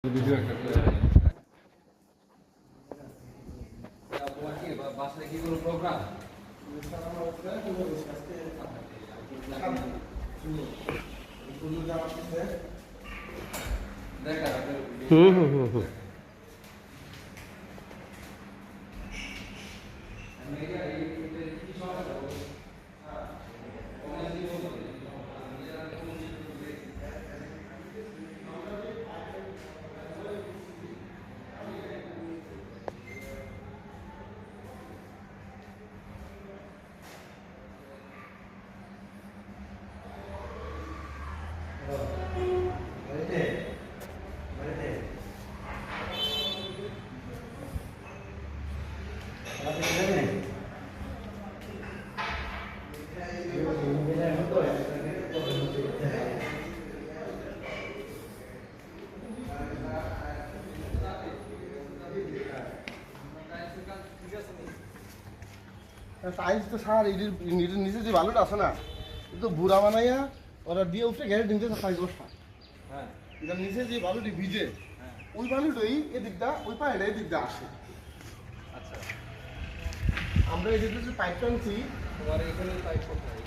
Video একটা করে তোমার কি বাসায় কি কোনো প্রোগ্রাম দেখা টাইলস তো সার নিচে যে বালুটা আছে না তো বুড়া বানাইয়া ওরা দিয়ে উঠে ঘেরে নিচে সাইজ বসা হ্যাঁ এটার নিচে যে বালুটি ভিজে ওই বালুটাই এদিকটা ওই পায়টা এদিকটা আসে। আচ্ছা আমরা এদিকে যে পাইপ টানছি তোমার এখানে পাইপ কোথায়